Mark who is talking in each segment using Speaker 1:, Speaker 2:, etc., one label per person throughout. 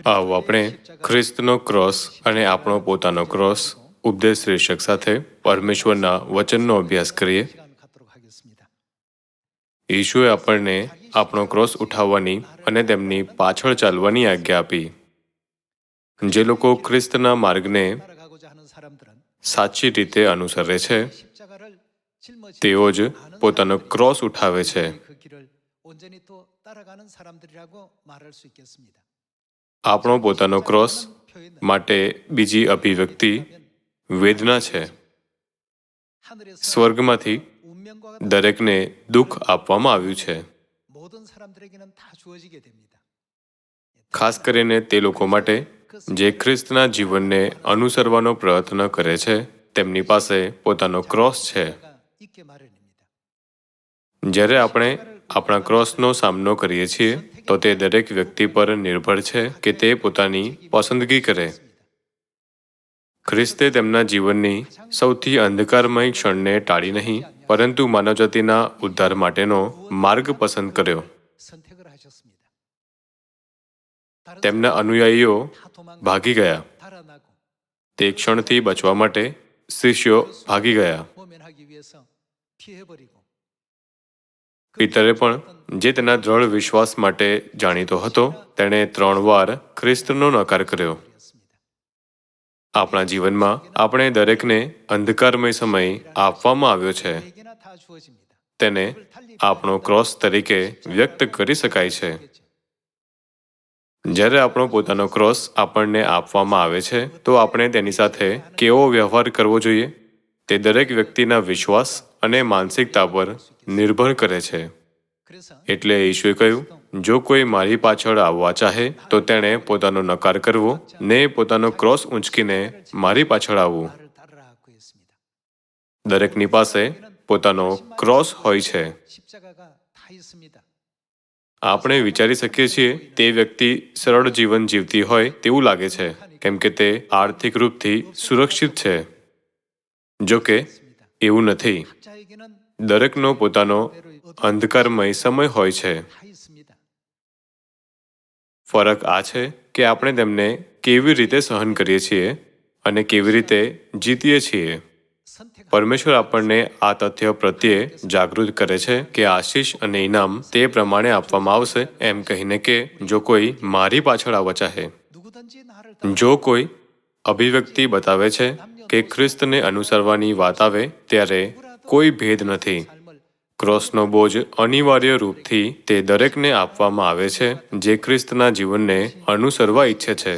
Speaker 1: આવો આપણે ખ્રિસ્તનો ક્રોસ અને આપણો પોતાનો ક્રોસ ઉપદેશ શીર્ષક સાથે પરમેશ્વરના વચનનો અભ્યાસ કરીએ. ઈશુએ આપણને આપણો ક્રોસ ઉઠાવવાની અને તેમની પાછળ ચાલવાની આજ્ઞા આપી. જે લોકો ખ્રિસ્તના માર્ગને સાચી રીતે અનુસરે છે તેઓ જ પોતાનો ક્રોસ ઉઠાવે છે. આપણો પોતાનો ક્રોસ માટે બીજી અભિવ્યક્તિ વેદના છે. સ્વર્ગમાંથી દરેકને દુઃખ આપવામાં આવ્યું છે, ખાસ કરીને તે લોકો માટે જે ખ્રિસ્તના જીવનને અનુસરવાનો પ્રયત્ન કરે છે. તેમની પાસે પોતાનો ક્રોસ છે. જ્યારે આપણે આપણા ક્રોસનો સામનો કરીએ છીએ તો તે દરેક વ્યક્તિ પર નિર્ભર છે કે તે પોતાની પસંદગી કરે. ખ્રિસ્તે તેમના જીવનની સૌથી અંધકારમય ક્ષણને ટાળી નહીં, પરંતુ માનવજાતિના ઉદ્ધાર માટેનો માર્ગ પસંદ કર્યો. તેમના અનુયાયીઓ ભાગી ગયા. તે ક્ષણથી બચવા માટે શિષ્યો ભાગી ગયા. પિતરે પણ, જે તેના દ્રઢ વિશ્વાસ માટે જાણીતો હતો, તેણે 3 વાર ખ્રિસ્તનો નકાર કર્યો. આપણા જીવનમાં આપણે દરેકને અંધકારમય સમય આપવામાં આવ્યો છે. તેને આપણો ક્રોસ તરીકે વ્યક્ત કરી શકાય છે. જ્યારે આપણો પોતાનો ક્રોસ આપણને આપવામાં આવે છે તો આપણે તેની સાથે કેવો વ્યવહાર કરવો જોઈએ તે દરેક વ્યક્તિના વિશ્વાસ અને માનસિકતા પર નિર્ભર કરે છે. એટલે ઈશુએ કહ્યું, જો કોઈ મારી પાછળ આવવા ચાહે તો તેણે પોતાનો નકાર કરવો ને પોતાનો ક્રોસ ઊંચકીને મારી પાછળ આવવું. દરેકની પાસે પોતાનો ક્રોસ હોય છે. આપણે વિચારી શકીએ છીએ તે વ્યક્તિ સરળ જીવન જીવતી હોય તેવું લાગે છે, કેમ કે તે આર્થિક રૂપથી સુરક્ષિત છે. જો કે એવું નથી. દરેકનો પોતાનો અંધકારમય સમય હોય છે. ફરક આ છે કે આપણે તેમને કેવી રીતે સહન કરીએ છીએ અને કેવી રીતે જીતીએ છીએ. પરમેશ્વર આપણને આ તથ્ય પ્રત્યે જાગૃત કરે છે કે આશીષ અને ઇનામ તે પ્રમાણે આપવામાં આવશે, એમ કહીને કે જો કોઈ મારી પાછળ આવવા ચાહે. જો કોઈ અભિવ્યક્તિ બતાવે છે કે ખ્રિસ્તને અનુસરવાની વાત આવે ત્યારે કોઈ ભેદ નથી. ક્રોસનો બોજ અનિવાર્ય રૂપથી તે દરેકને આપવામાં આવે છે જે ખ્રિસ્તના જીવનને અનુસરવા ઈચ્છે છે.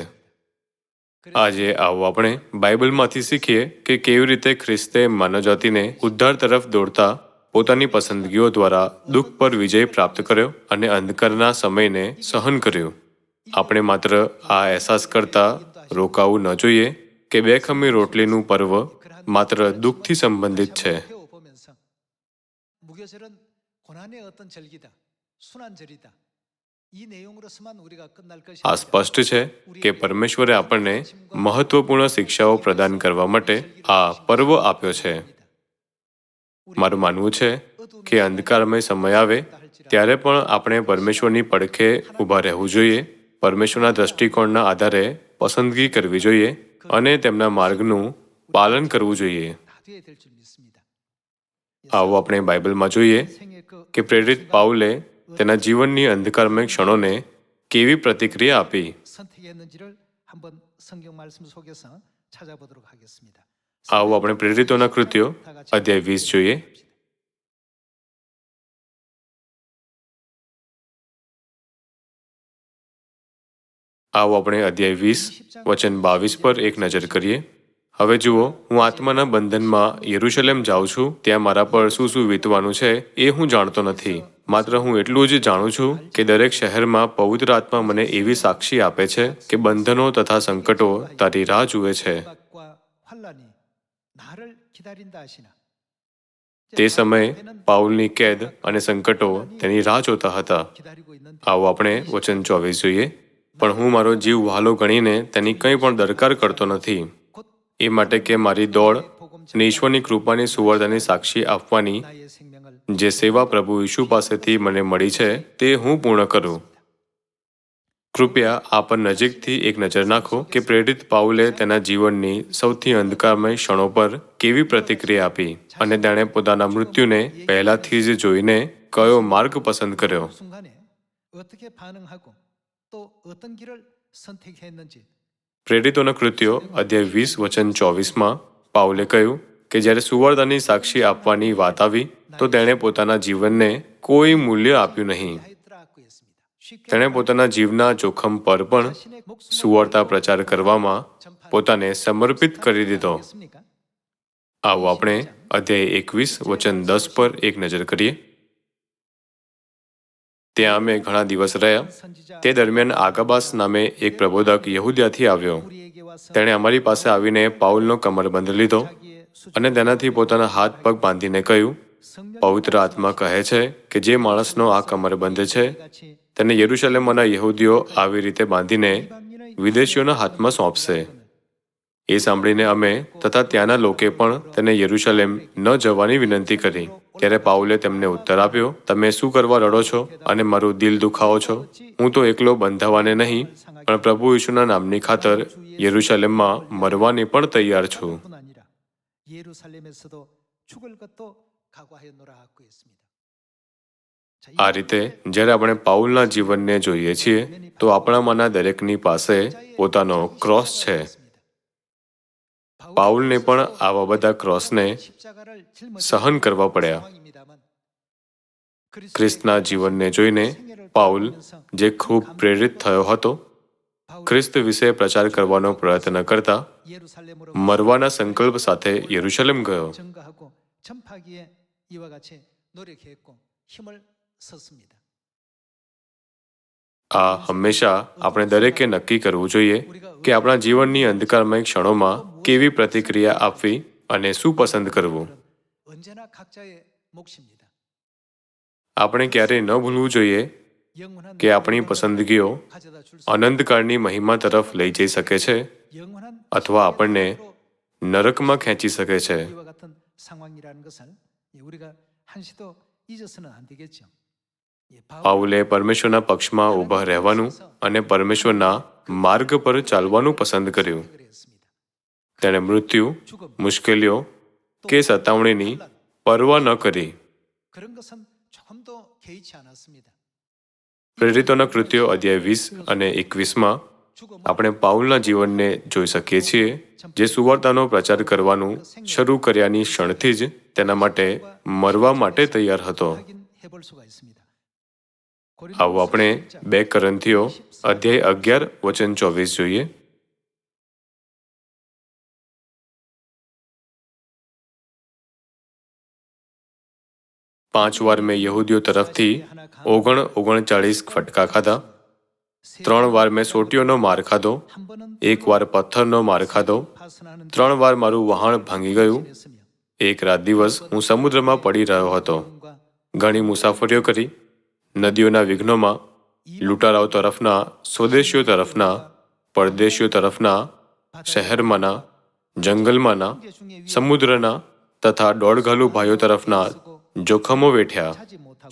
Speaker 1: આજે આવો આપણે બાઇબલમાંથી શીખીએ કે કેવી રીતે ખ્રિસ્તે માનવજાતિને ઉદ્ધાર તરફ દોડતા પોતાની પસંદગીઓ દ્વારા દુઃખ પર વિજય પ્રાપ્ત કર્યો અને અંધકારના સમયને સહન કર્યું. આપણે માત્ર આ અહેસાસ કરતા રોકાવું ન જોઈએ કે બેખમી રોટલીનું પર્વ માત્ર દુઃખથી સંબંધિત છે. આ સ્પષ્ટ છે કે પરમેશ્વરે આપણને મહત્વપૂર્ણ શિક્ષાઓ પ્રદાન કરવા માટે આ પર્વ આપ્યો છે. મારું માનવું છે કે અંધકારમય સમય આવે ત્યારે પણ આપણે પરમેશ્વરની પડખે ઊભા રહેવું જોઈએ, પરમેશ્વરના દ્રષ્ટિકોણના આધારે પસંદગી કરવી જોઈએ અને તેમના માર્ગનું પાલન કરવું જોઈએ. આવો આપણે બાઇબલમાં જોઈએ કે પ્રેરિત પાઉલે તેના જીવનની અંધકારમય ક્ષણોને કેવી પ્રતિક્રિયા આપી. આવો આપણે પ્રેરિતોના કૃત્યો અધ્યાય 20 જોઈએ. આવો આપણે અધ્યાય 20 વચન 22 પર એક નજર કરીએ. હવે જુઓ, હું આત્માના બંધનમાં યરૂશલેમ જાઉં છું. ત્યાં મારા પર શું શું વીતવાનું છે એ હું જાણતો નથી. માત્ર હું એટલું જ જાણું છું કે દરેક શહેરમાં પવિત્ર આત્મા મને એવી સાક્ષી આપે છે કે બંધનો તથા સંકટો તારી રાહ જુએ છે. તે સમયે પાઉલની કેદ અને સંકટો તેની રાહ જોતા હતા. આવો આપણે વચન 24 જોઈએ. પણ હું મારો જીવ વહાલો ગણીને તેની કંઈ પણ દરકાર કરતો નથી, એ માટે કે મારી દોડ અને ઈશ્વરની કૃપાની સુવર્તાની સાક્ષી આપવાની જે સેવા પ્રભુ ઈશુ પાસેથી મને મળી છે તે હું પૂર્ણ કરું. કૃપયા આ પર નજીકથી એક નજર નાખો કે પ્રેરિત પાઉલે તેના જીવનની સૌથી અંધકારમય ક્ષણો પર કેવી પ્રતિક્રિયા આપી અને તેણે પોતાના મૃત્યુને પહેલાથી જ જોઈને કયો માર્ગ પસંદ કર્યો.
Speaker 2: 순간에 어떻게 반응하고 또 어떤 길을 선택했는지
Speaker 1: પ્રેરિતોના કૃત્યો અધ્યાય 20 વચન 24માં પાઉલે કહ્યું કે જ્યારે સુવાર્તાની સાક્ષી આપવાની વાત આવી તો તેણે પોતાના જીવનને કોઈ મૂલ્ય આપ્યું નહીં.
Speaker 2: 하였더라고 했습니다. 쉽게
Speaker 1: તેણે પોતાના જીવના જોખમ પર પણ સુવાર્તા પ્રચાર કરવામાં પોતાને સમર્પિત કરી દીધો.
Speaker 2: 했습니까?
Speaker 1: આવો આપણે અધ્યાય 21 વચન 10 પર એક નજર કરીએ. ત્યાં અમે ઘણા દિવસ રહ્યા. તે દરમિયાન આગાબાસ નામે એક પ્રબોધક યહૂદિયાથી આવ્યો.
Speaker 2: 우리에게 와서
Speaker 1: તેણે અમારી પાસે આવીને પાઉલનો કમરબંધ લીધો
Speaker 2: 자기의 수
Speaker 1: અને તેનાથી પોતાના હાથ પગ બાંધીને કહ્યું,
Speaker 2: 성령
Speaker 1: પવિત્ર આત્મા કહે છે કે જે માણસનો આ કમરબંધ છે
Speaker 2: 같이
Speaker 1: તેને યરૂશલેમના યહૂદીઓ આવી રીતે બાંધીને વિદેશીઓના હાથમાં સોંપશે. એ સાંભળીને અમે તથા ત્યાંના લોકે પણ તેને યરૂશલેમ ન જવાની વિનંતી કરી. ત્યારે પાઉલે તેમને ઉત્તર આપ્યો, તમે શું કરવા રડો છો અને મારું દિલ દુખાવો છો? હું તો એકલો બંધાવાને નહીં પણ પ્રભુ યીશુના નામની ખાતર યરૂશલેમમાં મરવાની પણ તૈયાર છું.
Speaker 2: 뿐 아니라 예루살렘에서도 죽을 것도 각오하였노라고 했습니다. 자,
Speaker 1: આ રીતે જ્યારે આપણે પાઉલના જીવનને જોઈએ છીએ તો આપણામાંના દરેકની પાસે પોતાનો ક્રોસ છે. પાઉલને પણ આવા બધા ક્રોસને
Speaker 2: 십자가를 짊어지는
Speaker 1: સહન કરવા પડ્યા.
Speaker 2: 상황입니다만
Speaker 1: ખ્રિસ્તના જીવનને જોઈને પાઉલ જે ખૂબ પ્રેરિત થયો હતો, ખ્રિસ્ત વિશે પ્રચાર કરવાનો પ્રયત્ન કરતા
Speaker 2: 예루살렘으로
Speaker 1: મરવાના સંકલ્પ સાથે યરૂશલેમ ગયો.
Speaker 2: 증거하고 전파하기에 이와 같이 노력했고 힘을 썼습니다.
Speaker 1: આ હંમેશા આપણે દરેકે નક્કી કરવું જોઈએ કે આપણા જીવનની અંધકારમય ક્ષણોમાં કેવી પ્રતિક્રિયા આપવી અને શું પસંદ કરવું.
Speaker 2: 언제나 각자의 몫입니다.
Speaker 1: આપણે ક્યારેય ન ભૂલવું જોઈએ
Speaker 2: 영원한
Speaker 1: કે આપણી પસંદગીઓ
Speaker 2: 가져다 줄 수
Speaker 1: અનંતકાળની મહિમા તરફ લઈ જઈ શકે છે
Speaker 2: 영원한
Speaker 1: અથવા આપણને નરકમાં ખેંચી શકે છે.
Speaker 2: 이와 같은 상황이라는 것을 우리가 한시도 잊어서는 안 되겠죠.
Speaker 1: પાઉલે પરમેશ્વરના પક્ષમાં ઊભા રહેવાનું અને પરમેશ્વરના માર્ગ પર ચાલવાનું પસંદ કર્યું. તેણે મૃત્યુ, મુશ્કેલીઓ કે સતાવણીની પરવા ન કરી.
Speaker 2: 그런 것은 조금도 개의치 않았습니다.
Speaker 1: પ્રેરિતોના કૃત્યો અધ્યાય 20 અને 21માં આપણે પાઉલના જીવનને જોઈ શકીએ છીએ, જે સુવાર્તાનો પ્રચાર કરવાનું શરૂ કર્યાની ક્ષણથી જ તેના માટે મરવા માટે તૈયાર હતો.
Speaker 2: 확인해볼 수가 있습니다.
Speaker 1: આવો આપણે 2 કોરિન્થીઓ અધ્યાય 11 વચન 24 જોઈએ. પાંચ વાર મેં યહૂદીઓ તરફથી 39 ફટકા ખાધા. 3 વાર મેં સોટીઓનો માર ખાધો. 1 વાર પથ્થરનો માર ખાધો. 3 વાર મારું વહાણ ભાંગી ગયું. એક રાત દિવસ હું સમુદ્રમાં પડી રહ્યો હતો. ઘણી મુસાફરીઓ કરી. નદીઓના વિઘ્નોમાં, લૂંટારાઓ તરફના, સ્વદેશીઓ તરફના, પરદેશીઓ તરફના, શહેરમાંના, જંગલમાંના, સમુદ્રના તથા દોડઘાલુ ભાઈઓ તરફના જોખમો વેઠ્યા.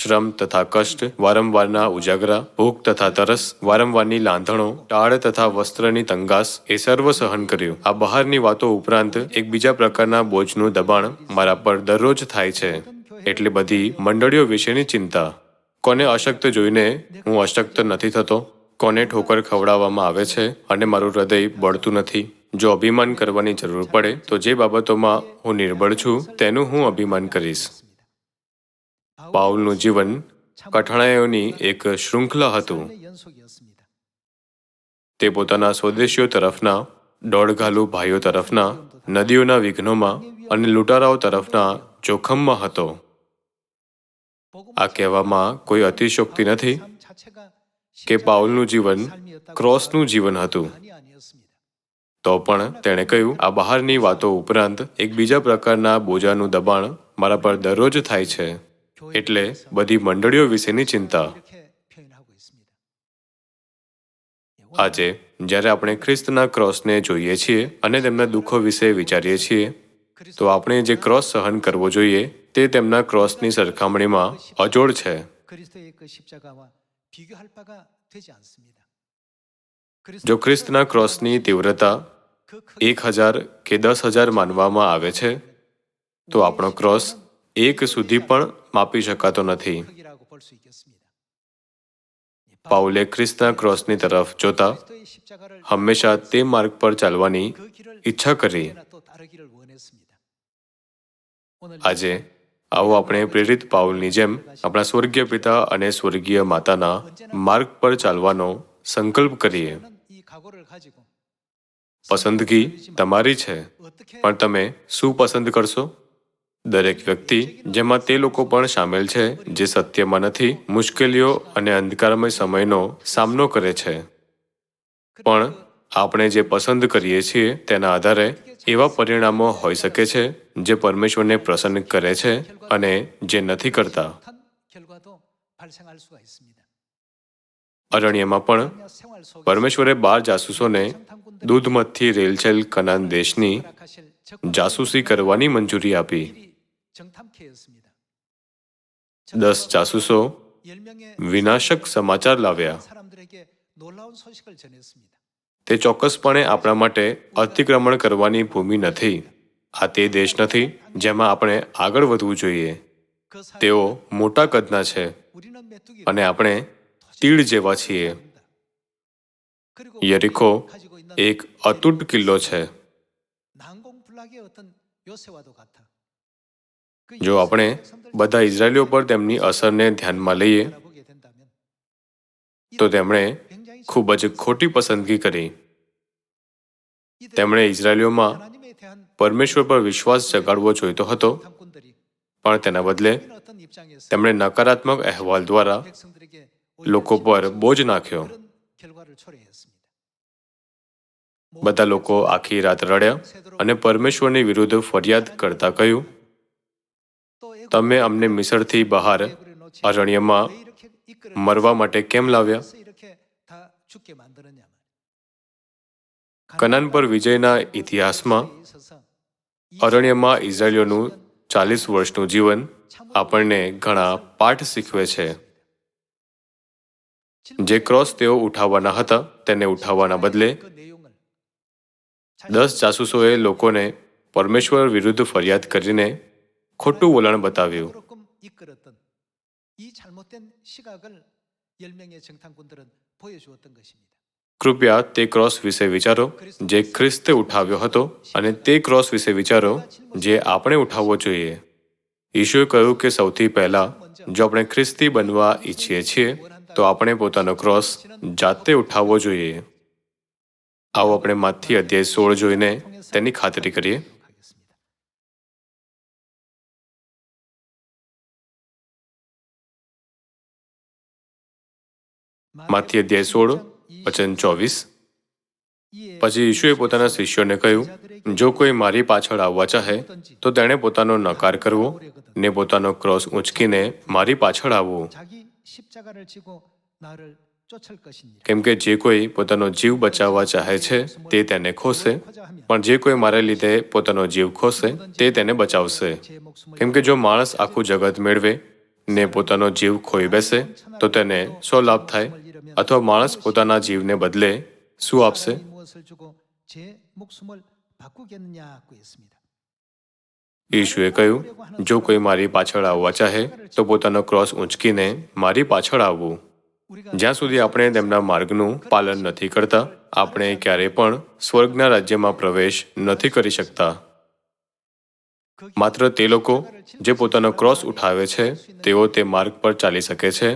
Speaker 1: શ્રમ તથા કષ્ટ, વારંવારના ઉજાગરા, ભૂખ તથા તરસ, વારંવારની લાંધણો, ટાળ તથા વસ્ત્રની તંગાસ એ સર્વ સહન કર્યું. આ બહારની વાતો ઉપરાંત એક બીજા પ્રકારના બોજનું દબાણ મારા પર દરરોજ થાય છે, એટલે બધી મંડળીઓ વિશેની ચિંતા. કોને અશક્ત જોઈને હું અશક્ત નથી થતો, કોને ઠોકર ખવડાવવામાં આવે છે અને મારું હૃદય બળતું નથી. જો અભિમાન કરવાની જરૂર પડે તો જે બાબતોમાં હું નિર્બળ છું તેનું હું અભિમાન કરીશ. પાઉલનું જીવન કઠણાઈઓની એક શૃંખલા હતું.
Speaker 2: 연속이었습니다.
Speaker 1: તે પોતાના સ્વદેશીઓ તરફના, દોડઘાલુ ભાઈઓ તરફના, નદીઓના વિઘ્નોમાં અને લૂંટારાઓ તરફના જોખમમાં હતો. આ કહેવામાં કોઈ અતિશયોક્તિ નથી કે પાઉલનું જીવન ક્રોસનું જીવન હતું. તો પણ તેણે કહ્યું, આ બહારની વાતો ઉપરાંત એક બીજા પ્રકારના બોજાનું દબાણ મારા પર દરરોજ થાય છે, એટલે બધી મંડળીઓ વિશેની ચિંતા. આજે જ્યારે આપણે ખ્રિસ્તના ક્રોસને જોઈએ છીએ અને તેમના દુઃખો વિશે વિચારીએ છીએ તો આપણે જે ક્રોસ સહન કરવો જોઈએ તે તેમના ક્રોસની સરખામણીમાં અજોડ છે.
Speaker 2: 그리스도의 그 십자가와 비교할 바가 되지 않습니다.
Speaker 1: જો ખ્રિસ્તના ક્રોસની તીવ્રતા 1,000 કે 10,000 માનવામાં આવે છે તો આપણો ક્રોસ 1 સુધી પણ માપી શકાતો નથી.
Speaker 2: 크기라고 볼 수 있겠습니다.
Speaker 1: પાઉલે ખ્રિસ્તના ક્રોસની તરફ જોતા
Speaker 2: 그리스도의 십자가를
Speaker 1: હંમેશા તે માર્ગ પર ચાલવાની
Speaker 2: 그 길을
Speaker 1: ઈચ્છા કરી.
Speaker 2: 언제나 또 따르기를 원했습니다. 오늘
Speaker 1: આજે આવો આપણે પ્રેરિત પાઉલની જેમ આપણા સ્વર્ગીય પિતા અને સ્વર્ગીય માતાના માર્ગ પર ચાલવાનો સંકલ્પ કરીએ.
Speaker 2: 저는 이 각오를 가지고
Speaker 1: પસંદગી તમારી છે,
Speaker 2: 어떻게
Speaker 1: પણ તમે શું પસંદ કરશો? દરેક વ્યક્તિ, જેમાં તે લોકો પણ સામેલ છે જે સત્યમાં નથી, મુશ્કેલીઓ અને અંધકારમય સમયનો સામનો કરે છે. પણ આપણે જે પસંદ કરીએ છીએ તેના આધારે એવા પરિણામો હોઈ શકે છે જે પરમેશ્વરને પ્રસન્ન કરે છે અને જે નથી કરતા.
Speaker 2: 못한 결과도 발생할 수가 있습니다.
Speaker 1: અરણ્યમાં પણ
Speaker 2: 생활 속에서
Speaker 1: પરમેશ્વરે 12 જાસૂસોને દૂધમતથી રેલચેલ કનાન દેશની
Speaker 2: 허락하실
Speaker 1: જાસૂસી કરવાની મંજૂરી આપી.
Speaker 2: 일이 정탐케 했습니다.
Speaker 1: 10 જાસૂસો
Speaker 2: 10명의
Speaker 1: વિનાશક સમાચાર લાવ્યા.
Speaker 2: 사람들에게 놀라운 소식을 전했습니다.
Speaker 1: તે ચોક્કસપણે આપણા માટે અતિક્રમણ કરવાની ભૂમિ નથી. આ તે દેશ નથી જેમાં આપણે આગળ વધવું જોઈએ.
Speaker 2: 그 사람
Speaker 1: તેઓ મોટા કદના છે
Speaker 2: 우리는 메뚜기
Speaker 1: અને આપણે તીડ જેવા છીએ.
Speaker 2: 그리고
Speaker 1: યરીખો
Speaker 2: 가지고 있는
Speaker 1: એક અતૂટ કિલ્લો છે.
Speaker 2: 난공불락의 어떤 요새와도 같아. 그
Speaker 1: જો આપણે બધા ઇઝરાયલીઓ પર તેમની અસરને ધ્યાનમાં લઈએ
Speaker 2: 바라보게 된다면
Speaker 1: તો તેમણે
Speaker 2: 굉장히
Speaker 1: ખૂબ જ ખોટી પસંદગી કરી.
Speaker 2: 이들
Speaker 1: તેમણે ઇઝરાયલીઓમાં
Speaker 2: 하나님에 대한
Speaker 1: પરમેશ્વર પર વિશ્વાસ જગાડવો જોઈતો હતો,
Speaker 2: 탐꾼들이
Speaker 1: પણ તેના બદલે
Speaker 2: 어떤 입장에서
Speaker 1: તેમણે નકારાત્મક અહેવાલ દ્વારા
Speaker 2: 백성들에게
Speaker 1: લોકો પર બોજ નાખ્યો.
Speaker 2: 그런 결과를 초래했습니다.
Speaker 1: બધા લોકો આખી રાત રડ્યા અને પરમેશ્વરની વિરુદ્ધ ફરિયાદ કરતા કહ્યું,
Speaker 2: 또 애굽
Speaker 1: તમે અમને મિસરથી બહાર
Speaker 2: 애굽에 놓지
Speaker 1: અરણ્યમાં
Speaker 2: 왜 이렇게 이끌어
Speaker 1: મરવા માટે કેમ લાવ્યા?
Speaker 2: 그래서 이렇게 다 죽게 만들었냐
Speaker 1: કનાન પર વિજયના ઇતિહાસમાં
Speaker 2: 있어서
Speaker 1: અરણ્યમાં ઇઝરાયલીઓનું 40 વર્ષનું જીવન આપણને ઘણા પાઠ શીખવે છે. જે ક્રોસ તેઓ ઉઠાવવાના હતા તેને ઉઠાવવાના બદલે
Speaker 2: 그 내용을
Speaker 1: 10 જાસૂસોએ લોકોને પરમેશ્વર વિરુદ્ધ ફરિયાદ કરીને ખોટું વલણ બતાવ્યું.
Speaker 2: 그렇게 이끌었던 이 잘못된 시각을 10명의 정탐꾼들은 보여주었던 것입니다.
Speaker 1: કૃપયા તે ક્રોસ વિશે વિચારો જે ખ્રિસ્તે ઉઠાવ્યો હતો અને તે ક્રોસ વિશે વિચારો જે આપણે ઉઠાવવો જોઈએ. ઈશુએ કહ્યું કે સૌથી પહેલા જો આપણે ખ્રિસ્તી બનવા ઈચ્છીએ છીએ તો આપણે પોતાનો ક્રોસ જાતે ઉઠાવવો જોઈએ. આવો આપણે માથી અધ્યાય 16 જોઈને તેની ખાતરી કરીએ.
Speaker 2: 하겠습니다.
Speaker 1: માથી અધ્યાય 16 વચન 24. પછી ઈશુએ પોતાના શિષ્યોને કહ્યું, જો કોઈ મારી પાછળ આવવા ચાહે તો તેણે પોતાનો નકાર કરવો ને પોતાનો ક્રોસ ઊંચકીને મારી પાછળ આવવું.
Speaker 2: 자기 십자가를 지고 나를 쫓을 것이니라.
Speaker 1: કેમ કે જે કોઈ પોતાનો જીવ બચાવવા ચાહે છે તે તેને ખોશે, પણ જે કોઈ મારે લીધે પોતાનો જીવ ખોશે તે તેને બચાવશે.
Speaker 2: 제 목숨을
Speaker 1: કેમ કે જો માણસ આખું જગત મેળવે ને પોતાનો જીવ ખોઈ બેસે તો તેને શો લાભ થાય? અથવા માણસ પોતાના જીવને બદલે શું આપશે?
Speaker 2: 사람이 무엇을 주고 제 목숨을 바꾸겠느냐고 했습니다.
Speaker 1: ઈશુએ કહ્યું, જો કોઈ મારી પાછળ આવવા ચાહે તો પોતાનો ક્રોસ ઊંચકીને મારી પાછળ આવવું.
Speaker 2: 우리가
Speaker 1: જ્યાં સુધી આપણે તેમના માર્ગનું પાલન નથી કરતા આપણે ક્યારેય પણ સ્વર્ગના રાજ્યમાં પ્રવેશ નથી કરી શકતા. માત્ર તે લોકો જે પોતાનો ક્રોસ ઉઠાવે છે તેઓ તે માર્ગ પર ચાલી શકે છે.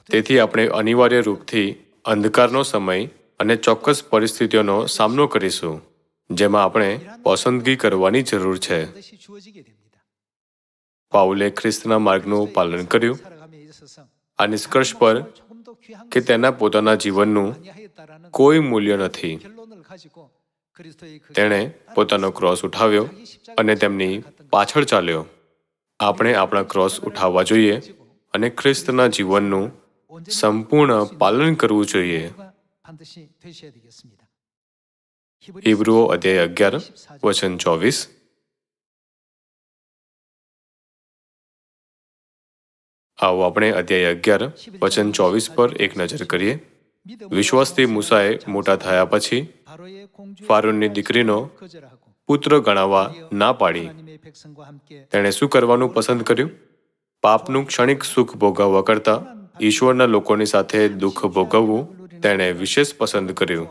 Speaker 1: તેથી આપણે અનિવાર્ય રૂપથી અંધકારનો સમય અને ચોક્કસ પરિસ્થિતિઓનો સામનો કરીશું જેમાં આપણે પસંદગી કરવાની જરૂર છે.
Speaker 2: 반드시 주어지게 됩니다.
Speaker 1: પાઉલે ખ્રિસ્તના માર્ગનું પાલન કર્યું.
Speaker 2: 살아감에 있어서
Speaker 1: આ નિષ્કર્ષ પર
Speaker 2: 조금 더 귀한
Speaker 1: કે તેના પોતાના જીવનનું
Speaker 2: 아니하였다라는
Speaker 1: કોઈ મૂલ્ય નથી.
Speaker 2: 결론을 가지고 그리스도의 그
Speaker 1: તેણે પોતાનો ક્રોસ ઉઠાવ્યો અને તેમની પાછળ ચાલ્યો. આપણે આપણા ક્રોસ ઉઠાવવા જોઈએ અને ખ્રિસ્તના જીવનનું સંપૂર્ણ પાલન કરવું જોઈએ.
Speaker 2: 반드시 되셔야 되겠습니다.
Speaker 1: હિબ્રુઓ અધ્યાય 11 વચન 24. આવો આપણે અધ્યાય 11 વચન 24 પર એક નજર કરીએ. વિશ્વાસથી મૂસાએ મોટા થયા પછી ફારૂનની દીકરીનો પુત્ર ગણાવવા ના પાડી. તેણે શું કરવાનું પસંદ કર્યું? પાપનું ક્ષણિક સુખ ભોગવવા કરતાં ઈશ્વરના લોકોની સાથે દુઃખ ભોગવવું તેણે વિશેષ પસંદ કર્યું.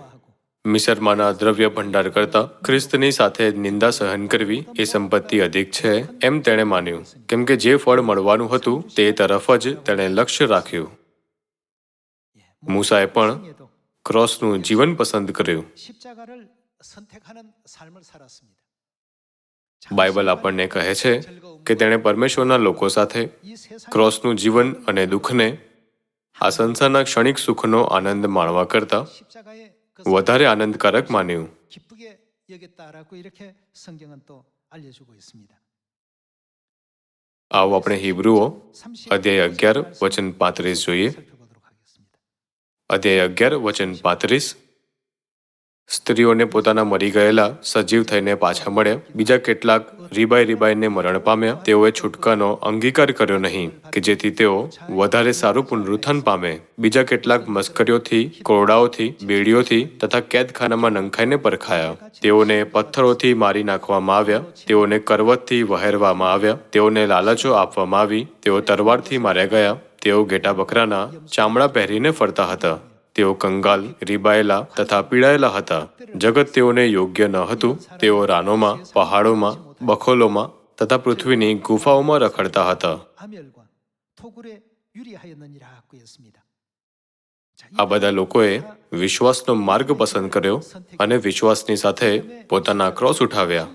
Speaker 1: મિસરમાંના દ્રવ્ય ભંડાર કરતાં ખ્રિસ્તની સાથે નિંદા સહન કરવી એ સંપત્તિ અધિક છે એમ તેણે માન્યું, કેમ કે જે ફળ મળવાનું હતું તે તરફ જ તેણે લક્ષ્ય રાખ્યું. મૂસાએ પણ ક્રોસનું જીવન પસંદ કર્યું. બાઇબલ આપણને કહે છે કે તેણે પરમેશ્વરના લોકો સાથે ક્રોસનું જીવન અને દુઃખને આ સંસારના ક્ષણિક સુખનો આનંદ માણવા કરતાં વધારે આનંદકારક માન્યું. આવો આપણે હિબ્રુઓ અધ્યાય 11 વચન 35 જોઈએ. અધ્યાય 11 વચન 35. સ્ત્રીઓને પોતાના મરી ગયેલા સજીવ થઈને પાછા મળ્યા. બીજા કેટલાક રીબાઈને મરણ પામ્યા. તેઓએ છૂટકાનો અંગીકાર કર્યો નહીં કે જેથી તેઓ વધારે સારું પુનરુત્થાન પામે. બીજા કેટલાક મસ્કરીઓથી, કોરડાઓથી, બેડીઓથી તથા કેદખાનામાં નંખાઈને પરખાયા. તેઓને પથ્થરોથી મારી નાખવામાં આવ્યા. તેઓને કરવતથી વહેરવામાં આવ્યા. તેઓને લાલચો આપવામાં આવી. તેઓ તરવારથી માર્યા ગયા. તેઓ ઘેટા બકરાના ચામડા પહેરીને ફરતા હતા. તેઓ કંગાલ, રીબાયેલા તથા પીડાયેલા હતા. જગત તેઓને યોગ્ય ન હતું. તેઓ રાનોમાં, પહાડોમાં, બખોલોમાં તથા પૃથ્વીની ગુફાઓમાં રખડતા હતા. આ બધા લોકોએ વિશ્વાસનો માર્ગ પસંદ કર્યો અને વિશ્વાસની સાથે પોતાના ક્રોસ ઉઠાવ્યા.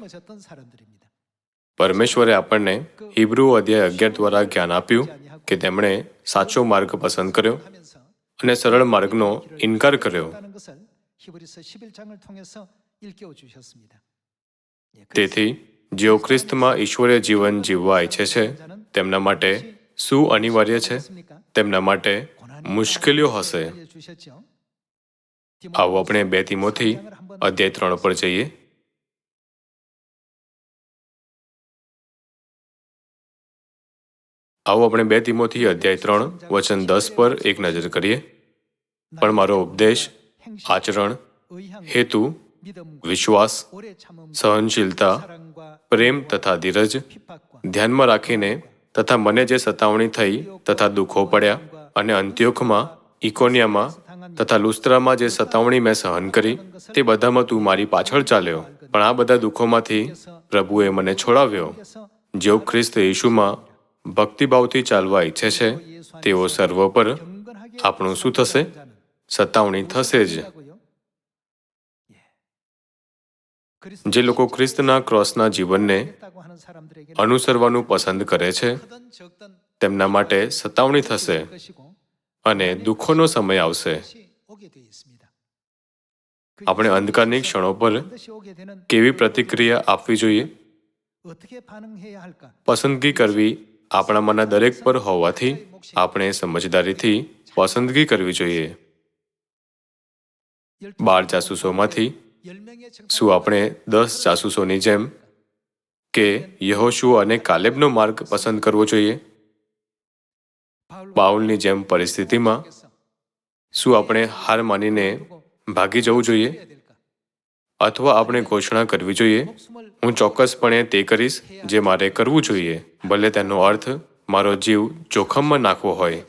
Speaker 1: પરમેશ્વરે આપણને હિબ્રુ અધ્યાય 11 દ્વારા જ્ઞાન આપ્યું કે તેમણે સાચો માર્ગ પસંદ કર્યો અને સરળ માર્ગનો ઇનકાર કર્યો. તેથી જેઓ ખ્રિસ્તમાં ઈશ્વરીય જીવન જીવવા ઈચ્છે છે તેમના માટે શું અનિવાર્ય છે? તેમના માટે મુશ્કેલીઓ હશે. આવો આપણે 2 તિમોથી અધ્યાય 3 પર જઈએ. આવો આપણે 2 તિમોથી અધ્યાય 3 વચન 10 પર એક નજર કરીએ. પણ મારો ઉપદેશ, આચરણ, હેતુ, વિશ્વાસ, સહનશીલતા, પ્રેમ તથા ધીરજ ધ્યાનમાં રાખીને તથા મને જે સતાવણી થઈ તથા દુઃખો પડ્યા અને અંત્યોખમાં, ઇકોનિયામાં તથા લુસ્ત્રામાં જે સતાવણી મેં સહન કરી તે બધામાં તું મારી પાછળ ચાલ્યો. પણ આ બધા દુઃખોમાંથી પ્રભુએ મને છોડાવ્યો. જેઓ ખ્રિસ્ત ઈશુમાં ભક્તિભાવથી ચાલવા ઈચ્છે છે તેઓ સર્વ પર આપણું શું થશે? સતાવણી થશે જ. જે લોકો ખ્રિસ્તના ક્રોસના જીવનને અનુસરવાનું પસંદ કરે છે તેમના માટે સતાવણી થશે અને દુઃખોનો સમય આવશે. આપણે અંધકારની ક્ષણો પર કેવી પ્રતિક્રિયા આપવી જોઈએ? પસંદગી કરવી આપણામાંના દરેક પર હોવાથી આપણે સમજદારીથી પસંદગી કરવી જોઈએ. 12 જાસૂસોમાંથી શું આપણે 10 જાસૂસોની જેમ કે યહોશુઆ અને કાલેબનો માર્ગ પસંદ કરવો જોઈએ? પાઉલની જેમ પરિસ્થિતિમાં શું આપણે હાર માનીને ભાગી જવું જોઈએ? અથવા આપણે ઘોષણા કરવી જોઈએ, હું ચોક્કસપણે તે કરીશ જે મારે કરવું જોઈએ, ભલે તેનો અર્થ મારો જીવ જોખમમાં નાખવો હોય?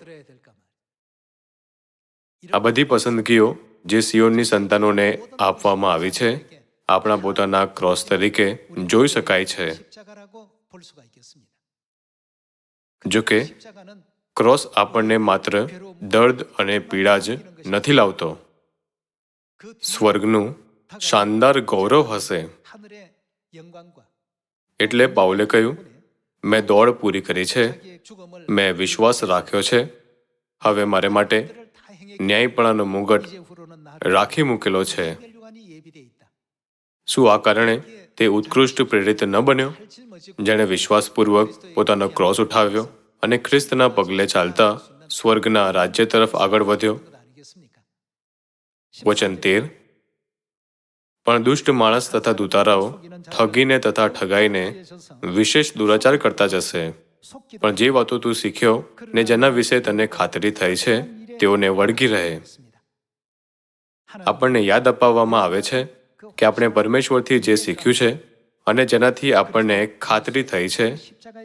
Speaker 1: આ બધી પસંદગીઓ જે સિયોનની સંતાનોને આપવામાં આવી છે આપણા પોતાના ક્રોસ તરીકે જોઈ શકાય છે. જો કે ક્રોસ આપણને માત્ર દર્દ અને પીડા જ નથી લાવતો, સ્વર્ગનું શાનદાર ગૌરવ હશે. એટલે પાઉલે કહ્યું, મેં દોડ પૂરી કરી છે, મેં વિશ્વાસ રાખ્યો છે, હવે મારે માટે ન્યાયપણાનો મુગટ રાખી મૂકેલો છે. શું આ કારણે તે ઉત્કૃષ્ટ પ્રેરિત ન બન્યો જેણે વિશ્વાસપૂર્વક પોતાનો ક્રોસ ઉઠાવ્યો અને ખ્રિસ્તના પગલે ચાલતા સ્વર્ગના રાજ્ય તરફ આગળ વધ્યો? વચન 13. પણ દુષ્ટ માણસ તથા દુતારાઓ ઠગીને તથા ઠગાઈને વિશેષ દુરાચાર કરતા જશે. પણ જે વાતો તું શીખ્યો ને જેના વિશે તને ખાતરી થઈ છે તેઓને વળગી રહે. આપણને યાદ અપાવવામાં આવે છે કે આપણે પરમેશ્વરથી જે શીખ્યું છે અને જેનાથી આપણને ખાતરી થઈ છે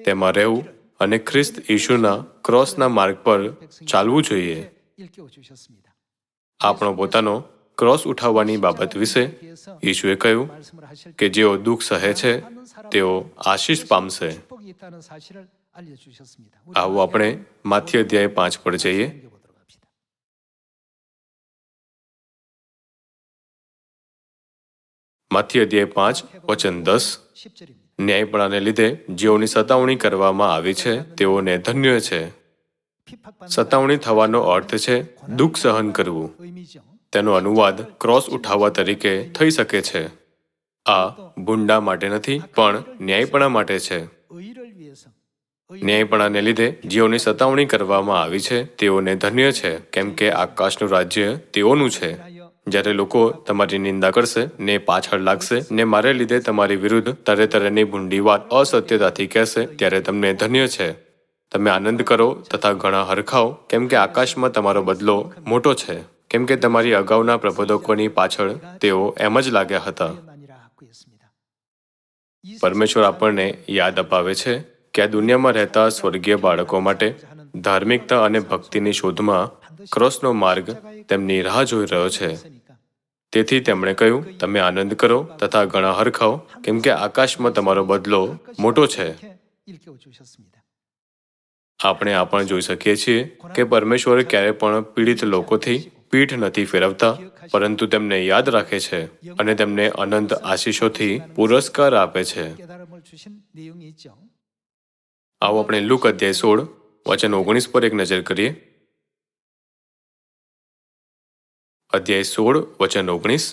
Speaker 1: તેમાં રહેવું અને ખ્રિસ્ત ઈશુના ક્રોસના માર્ગ પર ચાલવું જોઈએ. આપણો પોતાનો ક્રોસ ઉઠાવવાની બાબત વિશે ઈશુએ કહ્યું કે જેઓ દુઃખ સહે છે તેઓ આશીષ પામશે. આવો આપણે માથ્ય અધ્યાય 5 પર જઈએ. માથ્ય અધ્યાય 5 વચન 10. ન્યાયપણાને લીધે જેઓની સતાવણી કરવામાં આવી છે તેઓને ધન્ય છે. સતાવણી થવાનો અર્થ છે દુઃખ સહન કરવું. તેનો અનુવાદ ક્રોસ ઉઠાવવા તરીકે થઈ શકે છે. આ ભૂંડા માટે નથી પણ ન્યાયપણા માટે છે. ન્યાયપણાને લીધે જેઓની સતાવણી કરવામાં આવી છે તેઓને ધન્ય છે, કેમ કે આકાશનું રાજ્ય તેઓનું છે. જ્યારે લોકો તમારી નિંદા કરશે ને પાછળ લાગશે ને મારે લીધે તમારી વિરુદ્ધ તરે તરેની ભૂંડી વાત અસત્યતાથી કહેશે ત્યારે તમને ધન્ય છે. તમે આનંદ કરો તથા ઘણા હરખાઓ, કેમ કે આકાશમાં તમારો બદલો મોટો છે, કેમ કે તમારી અગાઉના પ્રબોધકોની પાછળ તેઓ એમ જ લાગ્યા હતા. પરમેશ્વર આપણને યાદ અપાવે છે કે આ દુનિયામાં રહેતા સ્વર્ગીય બાળકો માટે ધાર્મિકતા અને ભક્તિની શોધમાં ક્રોસનો માર્ગ તેમની રાહ જોઈ રહ્યો છે. તેથી તેમણે કહ્યું, તમે આનંદ કરો તથા ઘણા હરખાઓ, કેમ કે આકાશમાં તમારો બદલો મોટો છે. આપણે આ પણ જોઈ શકીએ છીએ કે પરમેશ્વર ક્યારે પણ પીડિત લોકોથી પીઠ નથી ફેરવતા, પરંતુ તેમને યાદ રાખે છે અને તેમને અનંત આશીષોથી પુરસ્કાર આપે છે. આવો આપણે લુક અધ્યાય 16 વચન 19 પર એક નજર કરીએ. અધ્યાય 16 વચન 19.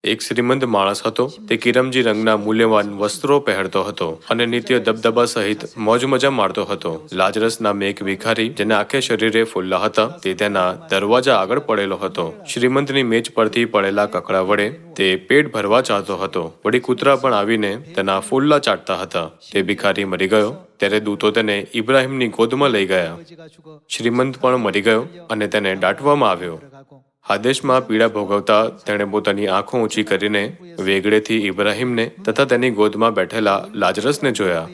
Speaker 1: એક શ્રીમંત માણસ હતો. તે કિરમજી રંગના મૂલ્યવાન વસ્ત્રો પહેરતો હતો અને નિત્ય દબદબા સહિત મોજ મજા મારતો હતો. લાજરસ નામે એક ભિખારી, જેને આખે શરીરે ફોલ્લા હતા, તે તેના દરવાજા આગળ પડેલો હતો. શ્રીમંતની મેજ પરથી પડેલા કકડા વડે તે પેટ ભરવા ચાહતો હતો. વળી કૂતરા પણ આવીને તેના ફોલ્લા ચાટતા હતા. તે ભિખારી મરી ગયો ત્યારે દૂતો તેને ઇબ્રાહિમની ગોદમાં લઈ ગયા. શ્રીમંત પણ મરી ગયો અને તેને દાટવામાં આવ્યો. હાદેશમાં પીડા ભોગવતા તેણે પોતાની આંખો ઊંચી કરીને વેગળેથી ઇબ્રાહિમને તથા તેની ગોદમાં બેઠેલા લાજરસને જોયા.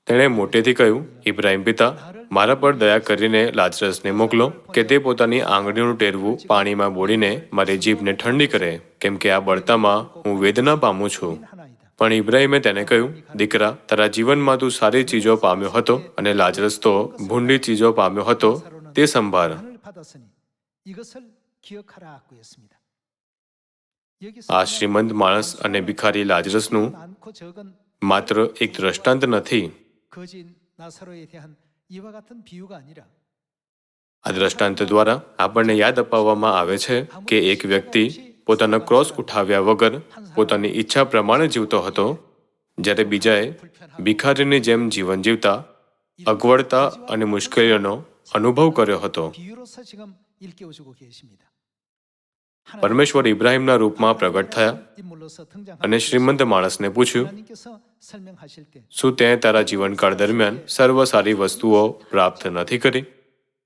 Speaker 1: તેણે મોટેથી કહ્યું, ઇબ્રાહિમ પિતા, મારા પર દયા કરીને લાજરસને મોકલો કે તે પોતાની આંગળીનું ટેરવું પાણીમાં બોળીને મારી જીભને ઠંડી કરે, કેમ કે આ બળતામાં હું વેદના પામું છું. પણ ઇબ્રાહિમે તેને કહ્યું, દીકરા, તારા જીવનમાં તું સારી ચીજો પામ્યો હતો અને લાજરસ તો ભૂંડી ચીજો પામ્યો હતો, તે સંભાળ. આ શ્રીમંત માણસ અને ભિખારી લાજરસનું માત્ર એક દ્રષ્ટાંત નથી. આ દ્રષ્ટાંત દ્વારા આપણને યાદ અપાવવામાં આવે છે કે એક વ્યક્તિ પોતાનો ક્રોસ ઉઠાવ્યા વગર પોતાની ઈચ્છા પ્રમાણે જીવતો હતો, જ્યારે બીજાએ ભિખારીની જેમ જીવન જીવતા અગવડતા અને મુશ્કેલીઓનો અનુભવ કર્યો હતો. પરમેશ્વર ઇબ્રાહિમના રૂપમાં પ્રગટ થયા અને શ્રીમંત માણસને પૂછ્યું, શું તે તારા જીવનકાળ દરમિયાન સર્વ સારી વસ્તુઓ પ્રાપ્ત નથી કરી?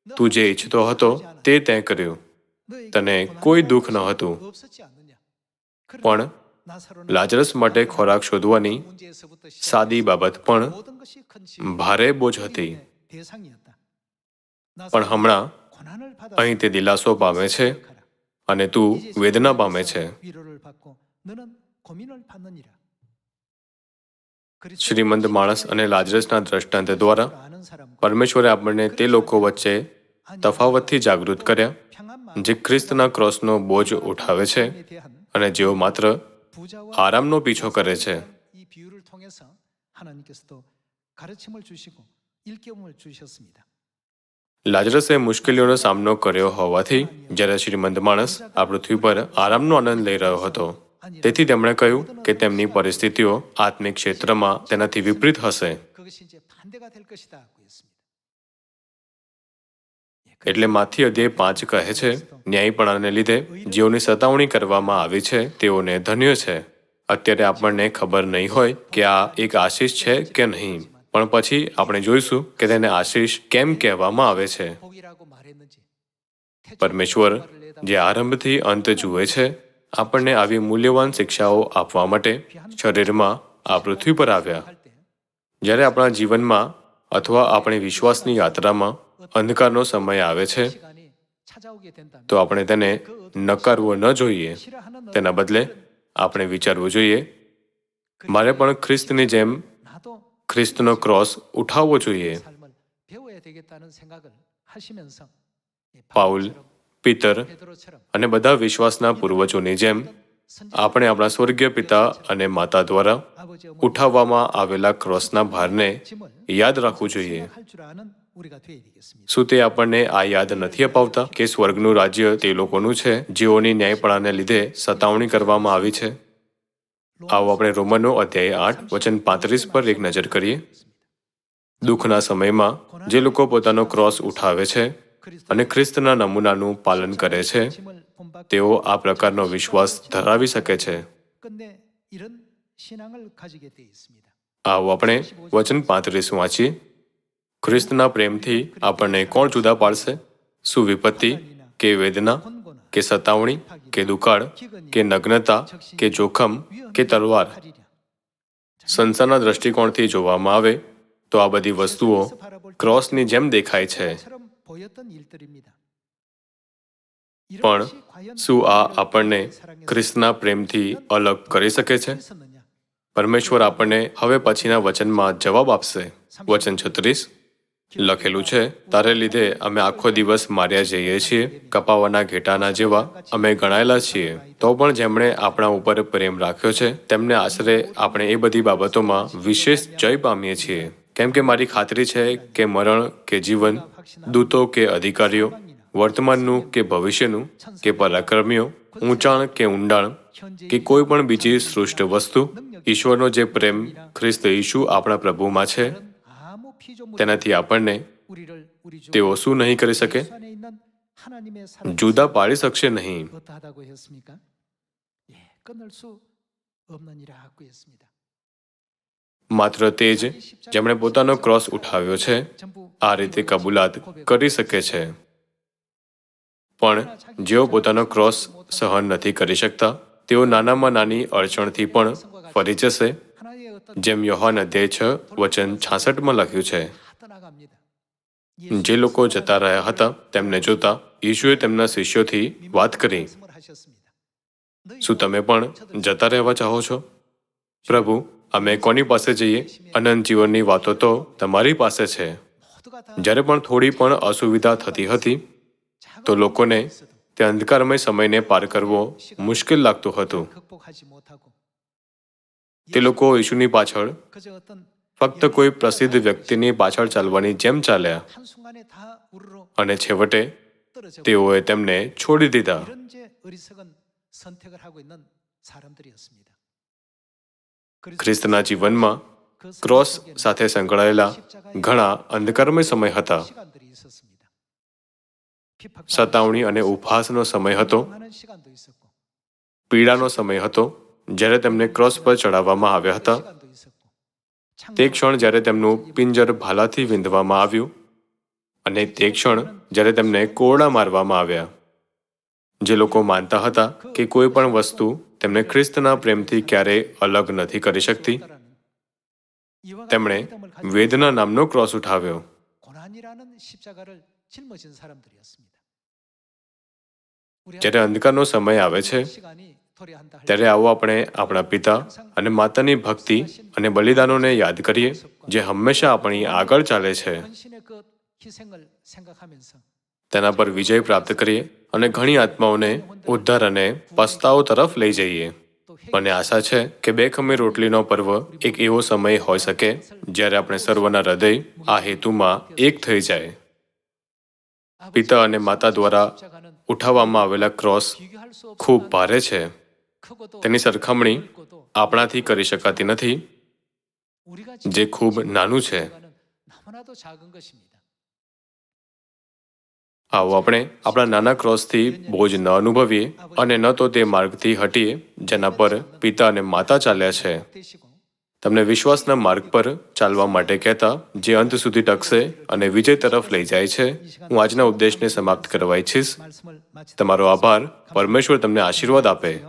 Speaker 1: તું જે ઈચ્છતો હતો તે તેં કર્યું. તને કોઈ દુઃખ ન હતું. પણ લાજરસ માટે ખોરાક શોધવાની સાદી બાબત પણ ભારે બોજ હતી. પણ હમણાં અહીં તે દિલાસો પામે છે અને તું વેદના પામે છે. શ્રીમંત માણસ અને લાજરસના દ્રષ્ટાંત દ્વારા પરમેશ્વરે આપણને તે લોકો વચ્ચે તફાવતથી જાગૃત કર્યા જે ખ્રિસ્તના ક્રોસનો બોજ ઉઠાવે છે અને જેઓ માત્ર આરામનો પીછો કરે છે. લાજરસે મુશ્કેલીઓનો સામનો કર્યો હોવાથી જ્યારે શ્રીમંત માણસ આ પૃથ્વી પર આરામનો આનંદ લઈ રહ્યો હતો, તેથી તેમણે કહ્યું કે તેમની પરિસ્થિતિઓ આત્મિક ક્ષેત્રમાં તેનાથી વિપરીત હશે. એટલે માથી અધ્યાય 5 કહે છે, ન્યાયપણાને લીધે જેઓની સતાવણી કરવામાં આવી છે તેઓને ધન્ય છે. અત્યારે આપણને ખબર નહીં હોય કે આ એક આશીષ છે કે નહીં, પણ પછી આપણે જોઈશું કે તેને આશીષ કેમ કહેવામાં આવે છે. પરમેશ્વર જે આરંભથી અંત જુએ છે, આપણને આવી મૂલ્યવાન શિક્ષાઓ આપવા માટે શરીરમાં આ પૃથ્વી પર આવ્યા. જ્યારે આપણા જીવનમાં અથવા આપણી વિશ્વાસની યાત્રામાં અંધકારનો સમય આવે છે, તો આપણે તેને નકારવો ન જોઈએ. તેના બદલે આપણે વિચારવું જોઈએ, મારે પણ ખ્રિસ્તની જેમ ખ્રિસ્તનો ક્રોસ ઉઠાવવો જોઈએ. પાઉલ, પીતર અને બધા વિશ્વાસના પૂર્વજોની જેમ આપણે આપણા સ્વર્ગીય પિતા અને માતા દ્વારા ઉઠાવવામાં આવેલા ક્રોસના ભારને યાદ રાખવું જોઈએ. શું તે આપણને આ યાદ નથી અપાવતા કે સ્વર્ગનું રાજ્ય તે લોકોનું છે જેઓની ન્યાયપણાને લીધે સતાવણી કરવામાં આવી છે? આવો આપણે રોમનો અધ્યાય 8 વચન 35 પર એક નજર કરીએ. દુઃખના સમયમાં જે લોકો પોતાનો ક્રોસ ઉઠાવે છે અને ખ્રિસ્તના નમૂનાનું પાલન કરે છે, તેઓ આ પ્રકારનો વિશ્વાસ ધરાવી શકે છે. આવો આપણે વચન 35 વાંચીએ. ખ્રિસ્તના પ્રેમથી આપણને કોણ જુદા પાડશે? શું વિપત્તિ કે વેદના કે સતાવણી કે દુકાળ કે નગ્નતા કે જોખમ કે તલવાર? સંસારના દ્રષ્ટિકોણથી જોવામાં આવે તો આ બધી વસ્તુઓ ક્રોસની જેમ દેખાય છે. પણ શું આ આપણને ખ્રિસ્તના પ્રેમથી અલગ કરી શકે છે? પરમેશ્વર આપણને હવે પછીના વચનમાં જવાબ આપશે. વચન 36 લખેલું છે, તારે લીધે અમે આખો દિવસ માર્યા જઈએ છીએ, કપાવાના ઘેટાના જેવા અમે ગણાયેલા છીએ. તો પણ જેમણે આપણા ઉપર પ્રેમ રાખ્યો છે તેમને આશરે આપણે એ બધી બાબતોમાં વિશેષ જય પામીએ છીએ. કેમ કે મારી ખાતરી છે કે મરણ કે જીવન, દૂતો કે અધિકારીઓ, વર્તમાનનું કે ભવિષ્યનું કે પરાક્રમીઓ, ઊંચાણ કે ઊંડાણ કે કોઈ પણ બીજી સૃષ્ટ વસ્તુ, ઈશ્વરનો જે પ્રેમ ખ્રિસ્ત ઈસુ આપણા પ્રભુમાં છે, તેનાથી આપણને તેઓ શું નહીં કરી શકે? જુદા પાડી શકશે નહીં. માત્ર તે જ જેમણે પોતાનો ક્રોસ ઉઠાવ્યો છે આ રીતે કબૂલાત કરી શકે છે. પણ જેઓ પોતાનો ક્રોસ સહન નથી કરી શકતા, તેઓ નાનામાં નાની અડચણથી પણ ફરી જશે. જેમ યોહાન અધ્યાય 6 વચન 66 લખ્યું છે, જે લોકો જતા રહ્યા હતા તેમને જોતા ઈશુએ તેમના શિષ્યોથી વાત કરી, શું તમે પણ જતા રહેવા ચાહો છો? પ્રભુ, અમે કોની પાસે જઈએ? અનંત જીવનની વાતો તો તમારી પાસે છે. જ્યારે પણ થોડી પણ અસુવિધા થતી હતી તો લોકોને તે અંધકારમય સમયને પાર કરવો મુશ્કેલ લાગતું હતું. તે લોકો ઈશુની પાછળ ફક્ત કોઈ પ્રસિદ્ધ વ્યક્તિની પાછળ ચાલવાની જેમ ચાલ્યા અને છેવટે તેઓએ તેમને છોડી દીધા. ખ્રિસ્તના જીવનમાં ક્રોસ સાથે સંકળાયેલા ઘણા અંધકારમય સમય હતા. સતાવણી અને ઉપહાસનો સમય હતો. પીડાનો સમય હતો જ્યારે તેમને ક્રોસ પર ચડાવવામાં આવ્યા હતા. તે ક્ષણ જ્યારે તેમનું પિંજર ભાલાથી વીંધવામાં આવ્યું અને તે ક્ષણ જ્યારે તેમને કોરડા મારવામાં આવ્યા. જે લોકો માનતા હતા કે કોઈ પણ વસ્તુ તેમને ખ્રિસ્તના પ્રેમથી ક્યારેય અલગ નથી કરી શકતી, તેમણે વેદના નામનો ક્રોસ ઉઠાવ્યો. જ્યારે અંધકારનો સમય આવે છે ત્યારે આવો આપણે આપણા પિતા અને માતાની ભક્તિ અને બલિદાનોને યાદ કરીએ, જે હંમેશા આપણી આગળ ચાલે છે. તેના પર વિજય પ્રાપ્ત કરીએ અને ઘણી આત્માઓને ઉદ્ધાર અને પસ્તાવો તરફ લઈ જઈએ. મને આશા છે કે બેખમી રોટલીનો પર્વ એક એવો સમય હોઈ શકે જ્યારે આપણે સર્વના હૃદય આ હેતુમાં એક થઈ જાય. પિતા અને માતા દ્વારા ઉઠાવવામાં આવેલા ક્રોસ ખૂબ ભારે છે. તેની સરખામણી આપણાથી કરી શકાતી નથી, જે ખૂબ નાનું છે. આવો આપણે આપણા નાના ક્રોસથી બોજ ન અનુભવીએ અને ન તો તે માર્ગથી હટીએ જેના પર પિતા અને માતા ચાલ્યા છે. તમને વિશ્વાસના માર્ગ પર ચાલવા માટે કહેતા જે અંત સુધી ટકશે અને વિજય તરફ લઈ જાય છે. હું આજના ઉપદેશને સમાપ્ત કરવા ઈચ્છીશ.
Speaker 2: 말씀을 마치도록
Speaker 1: તમારો આભાર. પરમેશ્વર તમને આશીર્વાદ આપે.